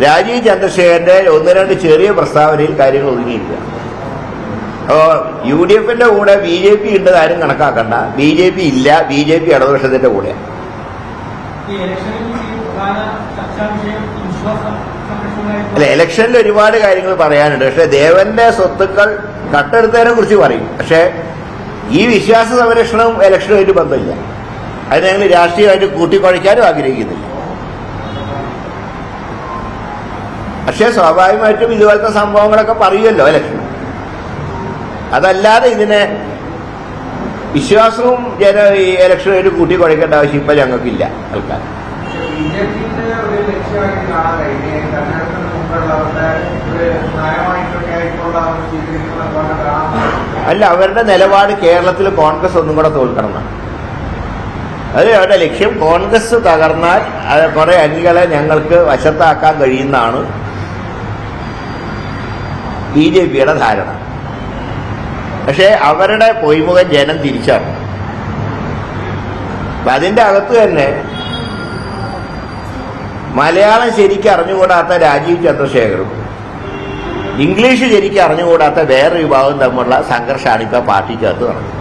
രാജീവ് ചന്ദ്രശേഖരന്റെ ഒന്ന് രണ്ട് ചെറിയ പ്രസ്താവനയിൽ കാര്യങ്ങൾ ഒതുങ്ങിയിരിക്കുക. അപ്പോൾ UDF-ന്റെ കൂടെ BJP ഉണ്ടെന്ന് ആരും കണക്കാക്കണ്ട. BJP ഇല്ല, BJP ഇടതുപക്ഷത്തിന്റെ കൂടെയാണ്. അല്ല, ഇലക്ഷനിൽ ഒരുപാട് കാര്യങ്ങൾ പറയാനുണ്ട്. പക്ഷെ ദേവന്റെ സ്വത്തുക്കൾ കട്ടെടുത്തതിനെ കുറിച്ച് പറയും. പക്ഷെ ഈ വിശ്വാസ സംരക്ഷണവും ഇലക്ഷനുമായിട്ട് ബന്ധമില്ല. അത് ഞങ്ങൾ രാഷ്ട്രീയമായിട്ട് കൂട്ടിക്കുഴയ്ക്കാനും ആഗ്രഹിക്കുന്നില്ല. പക്ഷെ സ്വാഭാവികമായിട്ടും ഇതുപോലത്തെ സംഭവങ്ങളൊക്കെ പറയുമല്ലോ ഇലക്ഷൻ. അതല്ലാതെ ഇതിനെ വിശ്വാസവും ഈ ഇലക്ഷനുമായിട്ട് കൂട്ടിക്കുഴയ്ക്കേണ്ട ആവശ്യം ഇപ്പം ഞങ്ങൾക്കില്ല ആൾക്കാർ. അല്ല, അവരുടെ നിലപാട് കേരളത്തിൽ കോൺഗ്രസ് ഒന്നും കൂടെ തോൽക്കണം എന്നാണ്. അത് അവരുടെ ലക്ഷ്യം. കോൺഗ്രസ് തകർന്നാൽ കുറെ അണികളെ ഞങ്ങൾക്ക് വശത്താക്കാൻ കഴിയുന്നതാണ് BJP-യുടെ ധാരണ. പക്ഷേ അവരുടെ പൊയ്മുഖം ജനം തിരിച്ചറിഞ്ഞു. അപ്പം അതിൻ്റെ അകത്ത് തന്നെ മലയാളം ശരിക്കും അറിഞ്ഞുകൂടാത്ത രാജീവ് ചന്ദ്രശേഖറും ഇംഗ്ലീഷ് ശരിക്കും അറിഞ്ഞുകൂടാത്ത വേറൊരു വിഭാഗം തമ്മിലുള്ള സംഘർഷമാണ് ഇപ്പോൾ പാർട്ടിക്കകത്ത് നടക്കുന്നത്.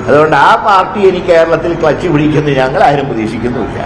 അതുകൊണ്ട് ആ പാർട്ടി ഇനി കേരളത്തിൽ ക്ലച്ച് പിടിക്കുന്നത് ഞങ്ങൾ ആരും പ്രതീക്ഷിക്കുന്നുമില്ല.